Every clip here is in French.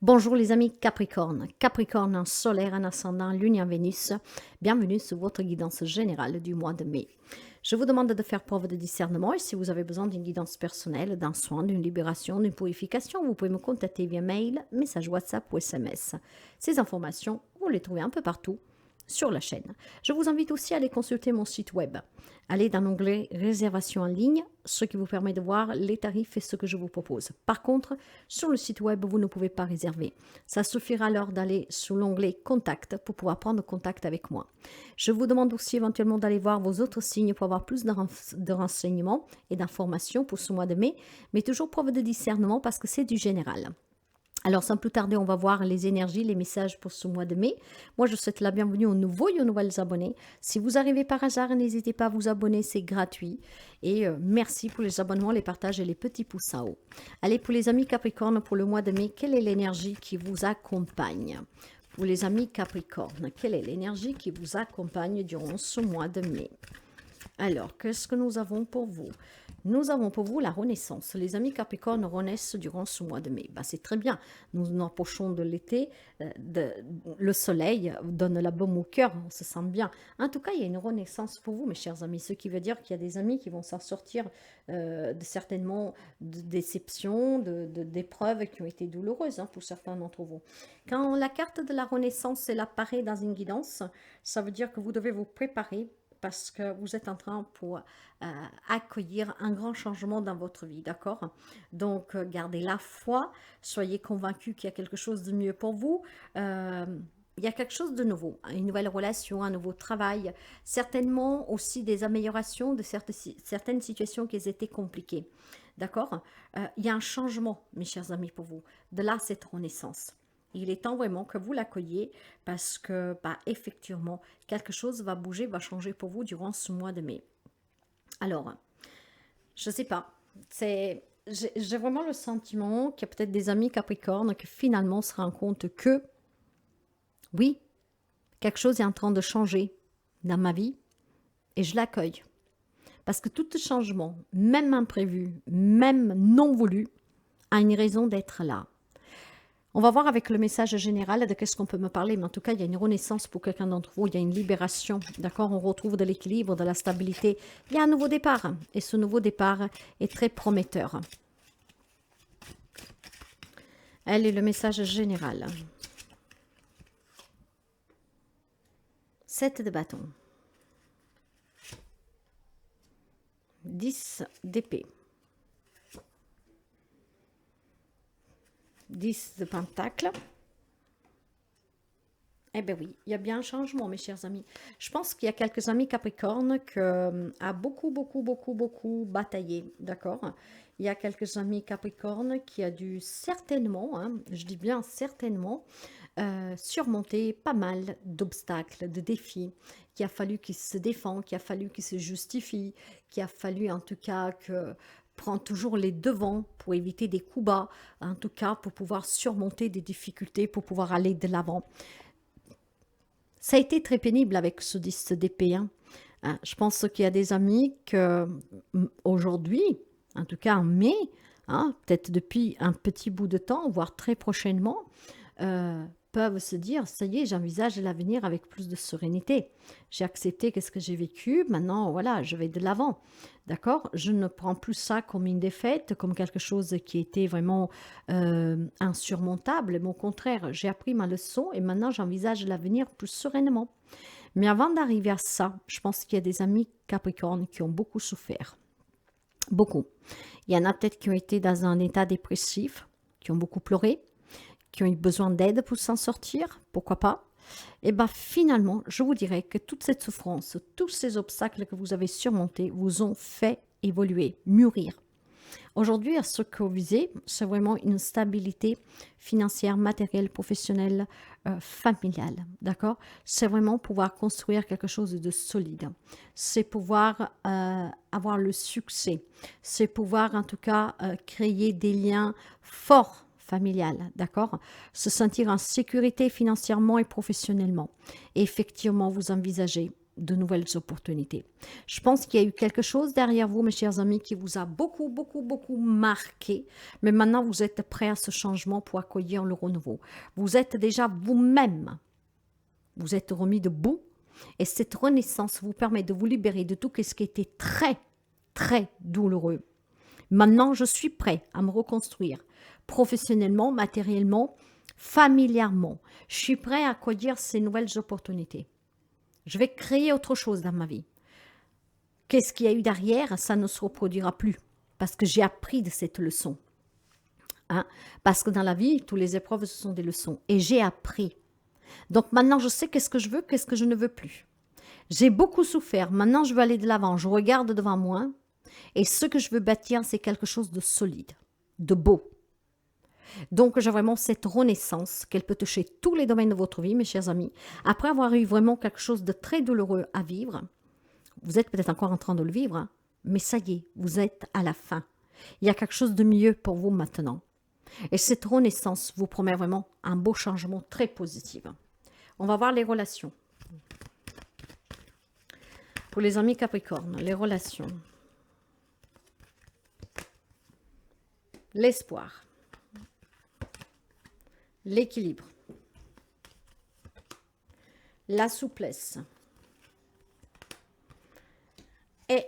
Bonjour les amis Capricorne. Capricorne en solaire, en ascendant, lune en Vénus. Bienvenue sur votre guidance générale du mois de mai. Je vous demande de faire preuve de discernement et si vous avez besoin d'une guidance personnelle, d'un soin, d'une libération, d'une purification, vous pouvez me contacter via mail, message WhatsApp ou SMS. Ces informations, vous les trouvez un peu partout sur la chaîne. Je vous invite aussi à aller consulter mon site web. Allez dans l'onglet réservation en ligne, ce qui vous permet de voir les tarifs et ce que je vous propose. Par contre, sur le site web, vous ne pouvez pas réserver. Ça suffira alors d'aller sous l'onglet contact pour pouvoir prendre contact avec moi. Je vous demande aussi éventuellement d'aller voir vos autres signes pour avoir plus de renseignements et d'informations pour ce mois de mai, mais toujours preuve de discernement parce que c'est du général. Alors, sans plus tarder, on va voir les énergies, les messages pour ce mois de mai. Moi, je souhaite la bienvenue aux nouveaux et aux nouvelles abonnés. Si vous arrivez par hasard, n'hésitez pas à vous abonner, c'est gratuit. Et merci pour les abonnements, les partages et les petits pouces en haut. Allez, pour les amis Capricorne, pour le mois de mai, quelle est l'énergie qui vous accompagne? Pour les amis Capricorne, quelle est l'énergie qui vous accompagne durant ce mois de mai? Alors, qu'est-ce que nous avons pour vous? Nous avons pour vous la renaissance. Les amis Capricorne renaissent durant ce mois de mai. Ben, c'est très bien. Nous approchons de l'été. Le soleil donne la baume au cœur. On se sent bien. En tout cas, il y a une renaissance pour vous, mes chers amis. Ce qui veut dire qu'il y a des amis qui vont s'en sortir certainement de déceptions, d'épreuves qui ont été douloureuses pour certains d'entre vous. Quand la carte de la renaissance elle apparaît dans une guidance, ça veut dire que vous devez vous préparer parce que vous êtes en train pour accueillir un grand changement dans votre vie, d'accord? Donc, gardez la foi, soyez convaincus qu'il y a quelque chose de mieux pour vous. Il y a quelque chose de nouveau, une nouvelle relation, un nouveau travail, certainement aussi des améliorations de certaines situations qui étaient compliquées, d'accord? Il y a un changement, mes chers amis, pour vous. De là, cette renaissance. Il est temps vraiment que vous l'accueilliez parce que, effectivement, quelque chose va bouger, va changer pour vous durant ce mois de mai. Alors, je ne sais pas, j'ai vraiment le sentiment qu'il y a peut-être des amis Capricorne qui finalement se rendent compte que, oui, quelque chose est en train de changer dans ma vie et je l'accueille. Parce que tout changement, même imprévu, même non voulu, a une raison d'être là. On va voir avec le message général de qu'est-ce qu'on peut me parler, mais en tout cas, il y a une renaissance pour quelqu'un d'entre vous, il y a une libération, d'accord? On retrouve de l'équilibre, de la stabilité. Il y a un nouveau départ, et ce nouveau départ est très prometteur. Elle est le message général. 7 de bâton. 10 d'épée. 10 de pentacle. Eh bien oui, il y a bien un changement, mes chers amis. Je pense qu'il y a quelques amis Capricorne qui ont beaucoup bataillé, d'accord? Il y a quelques amis Capricorne qui a dû certainement, je dis bien certainement, surmonter pas mal d'obstacles, de défis, qu'il a fallu qu'ils se défendent, qu'il a fallu qu'ils se justifient, qu'il a fallu en tout cas que prendre toujours les devants pour éviter des coups bas, en tout cas pour pouvoir surmonter des difficultés, pour pouvoir aller de l'avant. Ça a été très pénible avec ce 10 d'épée. Je pense qu'il y a des amis que aujourd'hui, en tout cas en mai, peut-être depuis un petit bout de temps, voire très prochainement, peuvent se dire, ça y est, j'envisage l'avenir avec plus de sérénité. J'ai accepté qu'est-ce que j'ai vécu, maintenant, voilà, je vais de l'avant. D'accord? Je ne prends plus ça comme une défaite, comme quelque chose qui était vraiment insurmontable. Mais au contraire, j'ai appris ma leçon et maintenant, j'envisage l'avenir plus sereinement. Mais avant d'arriver à ça, je pense qu'il y a des amis Capricorne qui ont beaucoup souffert. Beaucoup. Il y en a peut-être qui ont été dans un état dépressif, qui ont beaucoup pleuré, qui ont eu besoin d'aide pour s'en sortir, pourquoi pas. Et bien finalement, je vous dirais que toute cette souffrance, tous ces obstacles que vous avez surmontés vous ont fait évoluer, mûrir. Aujourd'hui, à ce que vous visez, c'est vraiment une stabilité financière, matérielle, professionnelle, familiale, d'accord? C'est vraiment pouvoir construire quelque chose de solide. C'est pouvoir avoir le succès. C'est pouvoir, en tout cas, créer des liens forts familial, d'accord? Se sentir en sécurité financièrement et professionnellement. Et effectivement, vous envisagez de nouvelles opportunités. Je pense qu'il y a eu quelque chose derrière vous, mes chers amis, qui vous a beaucoup, beaucoup, beaucoup marqué. Mais maintenant, vous êtes prêts à ce changement pour accueillir le renouveau. Vous êtes déjà vous-même. Vous êtes remis debout. Et cette renaissance vous permet de vous libérer de tout ce qui était très, très douloureux. Maintenant, je suis prêt à me reconstruire professionnellement, matériellement, familièrement. Je suis prêt à accueillir ces nouvelles opportunités. Je vais créer autre chose dans ma vie. Qu'est-ce qu'il y a eu derrière? Ça ne se reproduira plus parce que j'ai appris de cette leçon. Hein? Parce que dans la vie, toutes les épreuves, ce sont des leçons. Et j'ai appris. Donc maintenant, je sais qu'est-ce que je veux, qu'est-ce que je ne veux plus. J'ai beaucoup souffert. Maintenant, je veux aller de l'avant. Je regarde devant moi. Et ce que je veux bâtir, c'est quelque chose de solide, de beau. Donc, j'ai vraiment cette renaissance qu'elle peut toucher tous les domaines de votre vie, mes chers amis. Après avoir eu vraiment quelque chose de très douloureux à vivre, vous êtes peut-être encore en train de le vivre, hein, mais ça y est, vous êtes à la fin. Il y a quelque chose de mieux pour vous maintenant. Et cette renaissance vous promet vraiment un beau changement très positif. On va voir les relations. Pour les amis Capricorne, les relations. L'espoir. L'équilibre. La souplesse. Et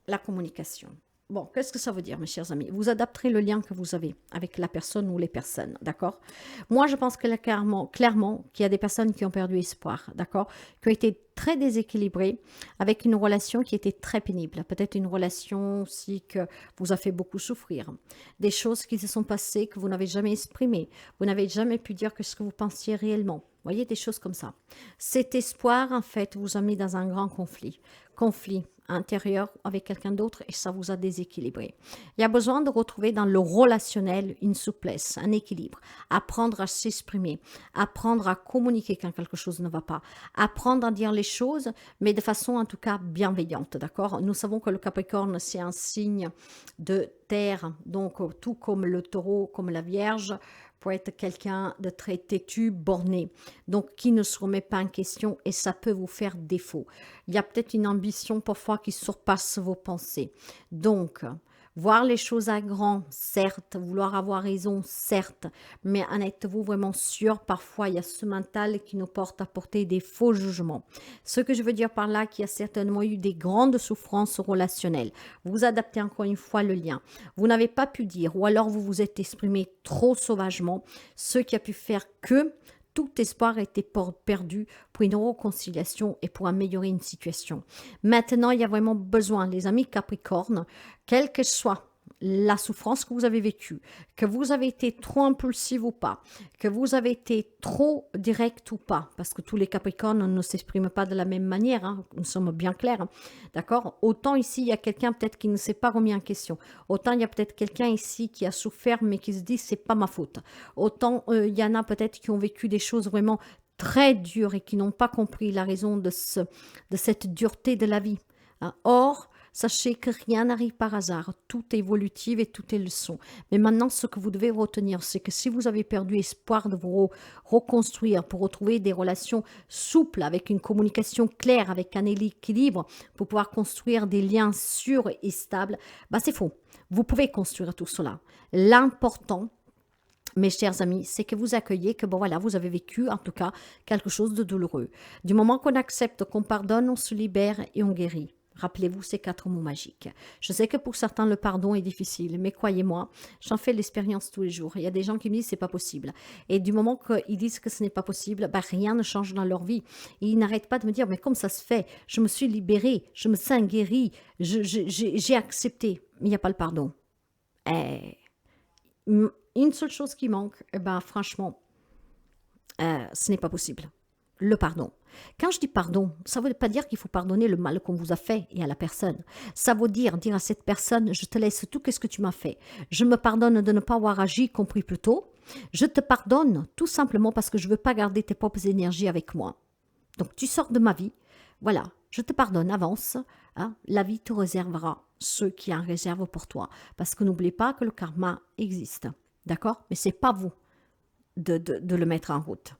la communication. Bon, qu'est-ce que ça veut dire, mes chers amis? Vous adapterez le lien que vous avez avec la personne ou les personnes, d'accord? Moi, je pense que clairement qu'il y a des personnes qui ont perdu espoir, d'accord? Qui ont été très déséquilibrées avec une relation qui était très pénible. Peut-être une relation aussi que vous a fait beaucoup souffrir. Des choses qui se sont passées que vous n'avez jamais exprimées. Vous n'avez jamais pu dire ce que vous pensiez réellement. Vous voyez, des choses comme ça. Cet espoir, en fait, vous a mis dans un grand conflit. Conflit intérieur avec quelqu'un d'autre et ça vous a déséquilibré. Il y a besoin de retrouver dans le relationnel une souplesse, un équilibre, apprendre à s'exprimer, apprendre à communiquer quand quelque chose ne va pas, apprendre à dire les choses, mais de façon en tout cas bienveillante, d'accord? Nous savons que le Capricorne, c'est un signe de terre, donc tout comme le taureau, comme la Vierge, pour être quelqu'un de très têtu, borné, donc qui ne se remet pas en question et ça peut vous faire défaut. Il y a peut-être une ambition parfois qui surpasse vos pensées. Donc, voir les choses à grand, certes, vouloir avoir raison, certes, mais en êtes-vous vraiment sûr? Parfois, il y a ce mental qui nous porte à porter des faux jugements. Ce que je veux dire par là, qu'il y a certainement eu des grandes souffrances relationnelles. Vous adaptez encore une fois le lien. Vous n'avez pas pu dire, ou alors vous vous êtes exprimé trop sauvagement, ce qui a pu faire que tout espoir était perdu pour une réconciliation et pour améliorer une situation. Maintenant, il y a vraiment besoin, les amis Capricorne, quelle que soit la souffrance que vous avez vécue, que vous avez été trop impulsif ou pas, que vous avez été trop direct ou pas, parce que tous les Capricornes ne s'expriment pas de la même manière, hein, nous sommes bien clairs, hein, d'accord? Autant ici, il y a quelqu'un peut-être qui ne s'est pas remis en question, autant il y a peut-être quelqu'un ici qui a souffert mais qui se dit c'est pas ma faute, autant il y en a peut-être qui ont vécu des choses vraiment très dures et qui n'ont pas compris la raison de cette dureté de la vie. Hein. Or, sachez que rien n'arrive par hasard, tout est évolutif et tout est leçon. Mais maintenant, ce que vous devez retenir, c'est que si vous avez perdu espoir de vous reconstruire pour retrouver des relations souples, avec une communication claire, avec un équilibre, pour pouvoir construire des liens sûrs et stables, bah c'est faux. Vous pouvez construire tout cela. L'important, mes chers amis, c'est que vous accueillez que, bon voilà, vous avez vécu en tout cas quelque chose de douloureux. Du moment qu'on accepte, qu'on pardonne, on se libère et on guérit. Rappelez-vous ces 4 mots magiques. Je sais que pour certains, le pardon est difficile, mais croyez-moi, j'en fais l'expérience tous les jours. Il y a des gens qui me disent que ce n'est pas possible. Et du moment qu'ils disent que ce n'est pas possible, ben, rien ne change dans leur vie. Et ils n'arrêtent pas de me dire, mais comme ça se fait? Je me suis libérée, je me sens guérie, j'ai accepté. Mais il n'y a pas le pardon. Une seule chose qui manque, ben, franchement, ce n'est pas possible. Le pardon. Quand je dis pardon, ça ne veut pas dire qu'il faut pardonner le mal qu'on vous a fait et à la personne. Ça veut dire à cette personne, je te laisse tout ce que tu m'as fait. Je me pardonne de ne pas avoir agi, compris plus tôt. Je te pardonne tout simplement parce que je ne veux pas garder tes propres énergies avec moi. Donc tu sors de ma vie. Voilà, je te pardonne, avance. Hein, la vie te réservera ceux qui en réservent pour toi. Parce que n'oubliez pas que le karma existe. D'accord? Mais ce n'est pas vous de le mettre en route.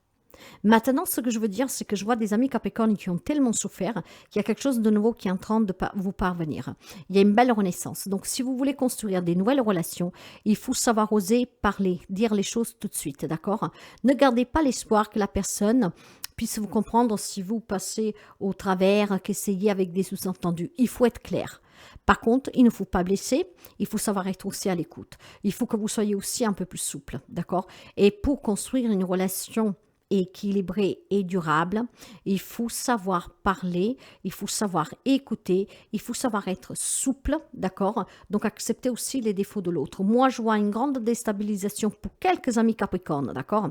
Maintenant, ce que je veux dire, c'est que je vois des amis Capricorne qui ont tellement souffert qu'il y a quelque chose de nouveau qui est en train de vous parvenir. Il y a une belle renaissance. Donc, si vous voulez construire des nouvelles relations, il faut savoir oser parler, dire les choses tout de suite, d'accord? Ne gardez pas l'espoir que la personne puisse vous comprendre si vous passez au travers, qu'essayez avec des sous-entendus. Il faut être clair. Par contre, il ne faut pas blesser, il faut savoir être aussi à l'écoute. Il faut que vous soyez aussi un peu plus souple, d'accord? Et pour construire une relation équilibrée et durable, il faut savoir parler, il faut savoir écouter, il faut savoir être souple, d'accord? Donc accepter aussi les défauts de l'autre. Moi, je vois une grande déstabilisation pour quelques amis Capricorne, d'accord?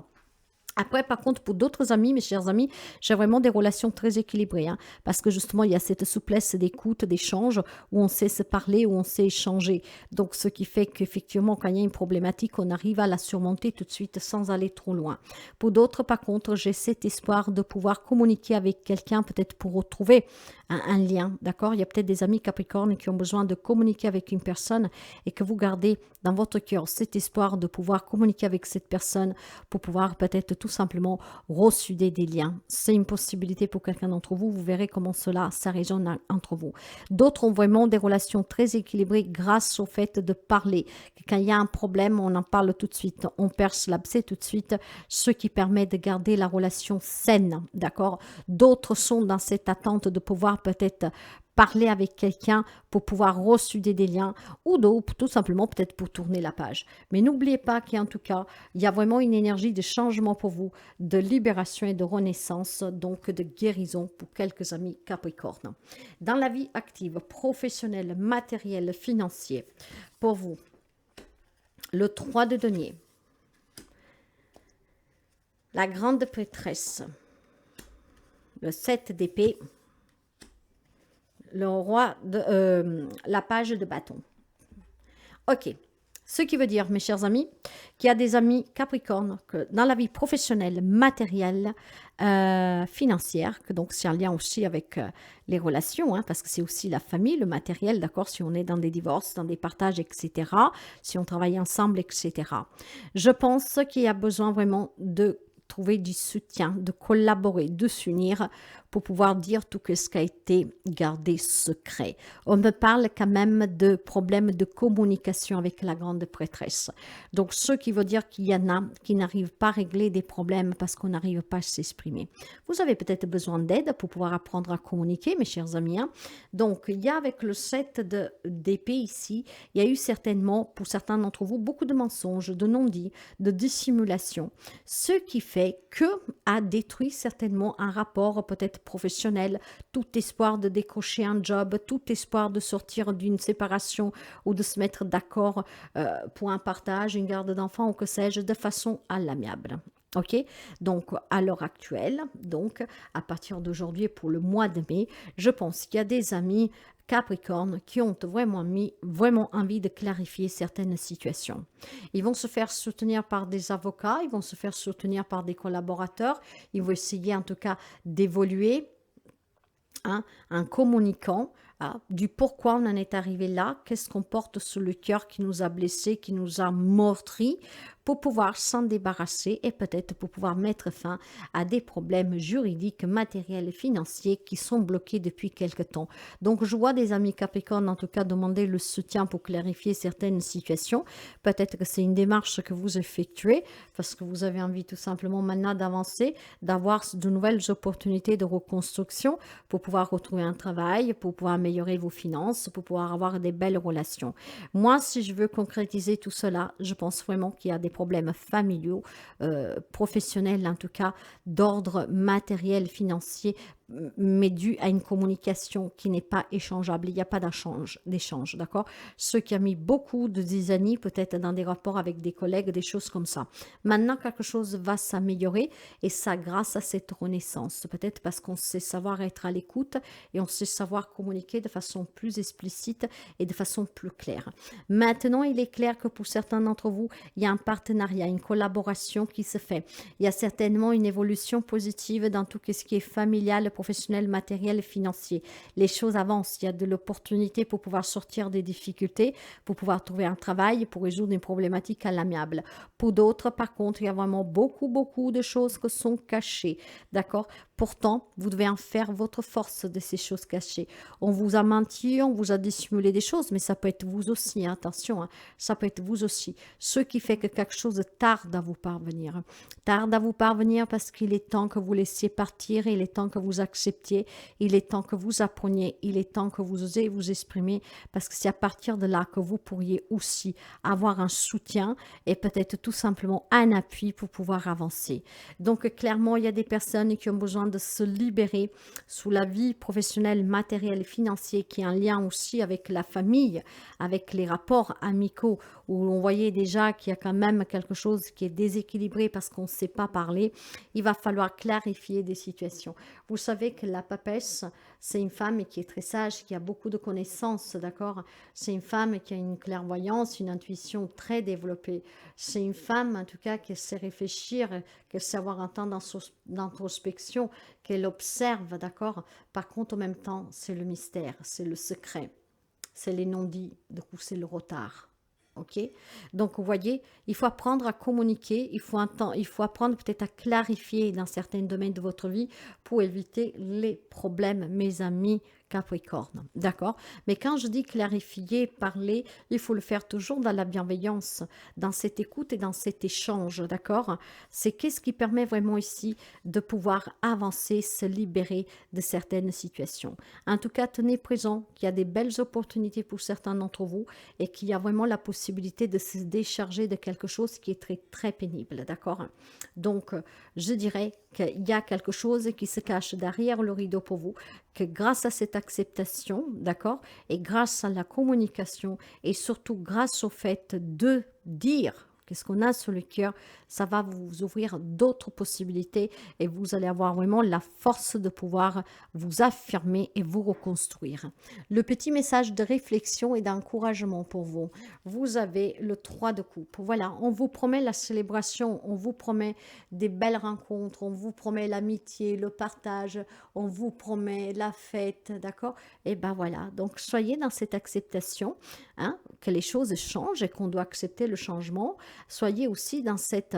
Après, par contre, pour d'autres amis, mes chers amis, j'ai vraiment des relations très équilibrées, hein, parce que justement, il y a cette souplesse d'écoute, d'échange, où on sait se parler, où on sait échanger. Donc, ce qui fait qu'effectivement, quand il y a une problématique, on arrive à la surmonter tout de suite sans aller trop loin. Pour d'autres, par contre, j'ai cet espoir de pouvoir communiquer avec quelqu'un, peut-être pour retrouver un lien, d'accord? Il y a peut-être des amis Capricorne qui ont besoin de communiquer avec une personne et que vous gardez dans votre cœur cet espoir de pouvoir communiquer avec cette personne pour pouvoir peut-être tout simplement ressuder des liens. C'est une possibilité pour quelqu'un d'entre vous. Vous verrez comment cela s'arrangera entre vous. D'autres ont vraiment des relations très équilibrées grâce au fait de parler. Quand il y a un problème, on en parle tout de suite. On perce l'abcès tout de suite, ce qui permet de garder la relation saine, d'accord? D'autres sont dans cette attente de pouvoir peut-être parler avec quelqu'un pour pouvoir ressuder des liens ou d'autres, tout simplement peut-être pour tourner la page. Mais n'oubliez pas qu'en tout cas, il y a vraiment une énergie de changement pour vous, de libération et de renaissance, donc de guérison pour quelques amis Capricorne. Dans la vie active, professionnelle, matérielle, financière, pour vous, le 3 de denier, la grande prêtresse, le 7 d'épée, le roi de la page de bâton. Ok. Ce qui veut dire, mes chers amis, qu'il y a des amis Capricorne que dans la vie professionnelle, matérielle, financière, que donc c'est un lien aussi avec les relations, hein, parce que c'est aussi la famille, le matériel, d'accord, si on est dans des divorces, dans des partages, etc., si on travaille ensemble, etc. Je pense qu'il y a besoin vraiment de trouver du soutien, de collaborer, de s'unir pour pouvoir dire tout ce qui a été gardé secret. On me parle quand même de problèmes de communication avec la grande prêtresse. Donc, ce qui veut dire qu'il y en a qui n'arrivent pas à régler des problèmes parce qu'on n'arrive pas à s'exprimer. Vous avez peut-être besoin d'aide pour pouvoir apprendre à communiquer, mes chers amis. Hein. Donc, il y a avec le 7 d'épée ici, il y a eu certainement, pour certains d'entre vous, beaucoup de mensonges, de non-dits, de dissimulation. Ce qui fait que a détruit certainement un rapport peut-être professionnel, tout espoir de décrocher un job, tout espoir de sortir d'une séparation ou de se mettre d'accord pour un partage, une garde d'enfants ou que sais-je, de façon à l'amiable. Ok, donc à l'heure actuelle, donc à partir d'aujourd'hui pour le mois de mai, je pense qu'il y a des amis Capricorne qui ont vraiment envie de clarifier certaines situations. Ils vont se faire soutenir par des avocats, ils vont se faire soutenir par des collaborateurs, ils vont essayer en tout cas d'évoluer, hein, en communiquant du pourquoi on en est arrivé là, qu'est-ce qu'on porte sur le cœur qui nous a blessés, qui nous a meurtris, pour pouvoir s'en débarrasser et peut-être pour pouvoir mettre fin à des problèmes juridiques, matériels et financiers qui sont bloqués depuis quelque temps. Donc, je vois des amis Capricorne, en tout cas, demander le soutien pour clarifier certaines situations. Peut-être que c'est une démarche que vous effectuez parce que vous avez envie tout simplement maintenant d'avancer, d'avoir de nouvelles opportunités de reconstruction pour pouvoir retrouver un travail, pour pouvoir améliorer vos finances, pour pouvoir avoir des belles relations. Moi, si je veux concrétiser tout cela, je pense vraiment qu'il y a des problèmes familiaux, professionnels en tout cas, d'ordre matériel, financier, mais dû à une communication qui n'est pas échangeable. Il n'y a pas d'échange, d'accord? Ce qui a mis beaucoup de années, peut-être dans des rapports avec des collègues, des choses comme ça. Maintenant, quelque chose va s'améliorer et ça grâce à cette renaissance. Peut-être parce qu'on sait savoir être à l'écoute et on sait savoir communiquer de façon plus explicite et de façon plus claire. Maintenant, il est clair que pour certains d'entre vous, il y a un partenariat, une collaboration qui se fait. Il y a certainement une évolution positive dans tout ce qui est familial, professionnel, matériel et financier. Les choses avancent, il y a de l'opportunité pour pouvoir sortir des difficultés, pour pouvoir trouver un travail, pour résoudre une problématique à l'amiable. Pour d'autres, par contre, il y a vraiment beaucoup de choses qui sont cachées, d'accord? Pourtant, vous devez en faire votre force de ces choses cachées. On vous a menti, on vous a dissimulé des choses, mais ça peut être vous aussi, hein, attention, hein, ça peut être vous aussi. Ce qui fait que quelque chose tarde à vous parvenir. Tarde à vous parvenir parce qu'il est temps que vous laissiez partir, il est temps que vous acceptiez, il est temps que vous appreniez, il est temps que vous osez vous exprimer, parce que c'est à partir de là que vous pourriez aussi avoir un soutien et peut-être tout simplement un appui pour pouvoir avancer. Donc clairement, il y a des personnes qui ont besoin de se libérer sous la vie professionnelle, matérielle et financière, qui est un lien aussi avec la famille, avec les rapports amicaux, où on voyait déjà qu'il y a quand même quelque chose qui est déséquilibré parce qu'on ne sait pas parler. Il va falloir clarifier des situations. Vous savez que la papesse, c'est une femme qui est très sage, qui a beaucoup de connaissances, d'accord? C'est une femme qui a une clairvoyance, une intuition très développée. C'est une femme, en tout cas, qui sait réfléchir, qui sait avoir un temps d'introspection, qu'elle observe, d'accord? Par contre, en même temps, c'est le mystère, c'est le secret, c'est les non-dits, du coup, c'est le retard. Ok, donc vous voyez, il faut apprendre à communiquer, il faut apprendre peut-être à clarifier dans certains domaines de votre vie pour éviter les problèmes, mes amis Capricorne, d'accord? Mais quand je dis clarifier, parler, il faut le faire toujours dans la bienveillance, dans cette écoute et dans cet échange, d'accord? C'est qu'est-ce qui permet vraiment ici de pouvoir avancer, se libérer de certaines situations. En tout cas, tenez présent qu'il y a des belles opportunités pour certains d'entre vous et qu'il y a vraiment la possibilité de se décharger de quelque chose qui est très pénible, d'accord? Donc, je dirais qu'il y a quelque chose qui se cache derrière le rideau pour vous, que grâce à cette acceptation, d'accord, et grâce à la communication, et surtout grâce au fait de dire qu'est-ce qu'on a sur le cœur, ça va vous ouvrir d'autres possibilités et vous allez avoir vraiment la force de pouvoir vous affirmer et vous reconstruire. Le petit message de réflexion et d'encouragement pour vous. Vous avez le 3 de coupe. Voilà, on vous promet la célébration, on vous promet des belles rencontres, on vous promet l'amitié, le partage, on vous promet la fête, d'accord? Et ben voilà, donc soyez dans cette acceptation, hein, que les choses changent et qu'on doit accepter le changement. Soyez aussi dans cette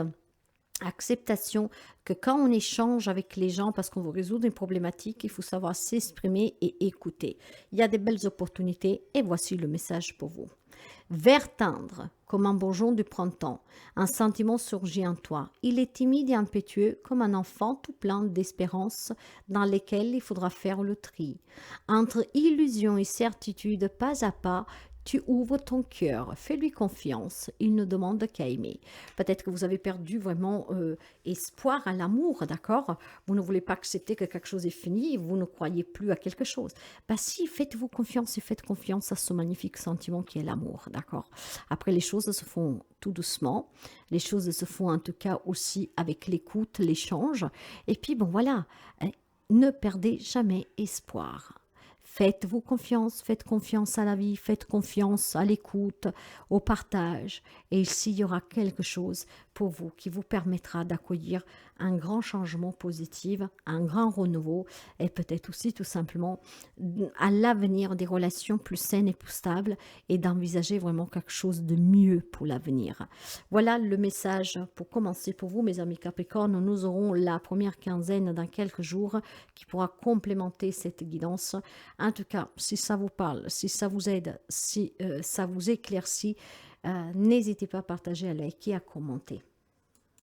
acceptation que quand on échange avec les gens parce qu'on veut résoudre une problématique, il faut savoir s'exprimer et écouter. Il y a des belles opportunités et voici le message pour vous. Vert tendre, comme un bourgeon du printemps, un sentiment surgit en toi. Il est timide et impétueux, comme un enfant tout plein d'espérance, dans lesquelles il faudra faire le tri. Entre illusion et certitude, pas à pas, tu ouvres ton cœur, fais-lui confiance, il ne demande qu'à aimer. Peut-être que vous avez perdu vraiment espoir à l'amour, d'accord? Vous ne voulez pas accepter que quelque chose est fini, vous ne croyez plus à quelque chose. Bah si, faites-vous confiance et faites confiance à ce magnifique sentiment qui est l'amour, d'accord? Après, les choses se font tout doucement, les choses se font en tout cas aussi avec l'écoute, l'échange. Et puis bon voilà, ne perdez jamais espoir. Faites-vous confiance, faites confiance à la vie, faites confiance à l'écoute, au partage. Et ici, il y aura quelque chose pour vous qui vous permettra d'accueillir un grand changement positif, un grand renouveau et peut-être aussi tout simplement à l'avenir des relations plus saines et plus stables et d'envisager vraiment quelque chose de mieux pour l'avenir. Voilà le message pour commencer pour vous, mes amis Capricorne. Nous aurons la première quinzaine dans quelques jours qui pourra complémenter cette guidance. En tout cas, si ça vous parle, si ça vous aide, si ça vous éclaircit, n'hésitez pas à partager, à liker, à commenter.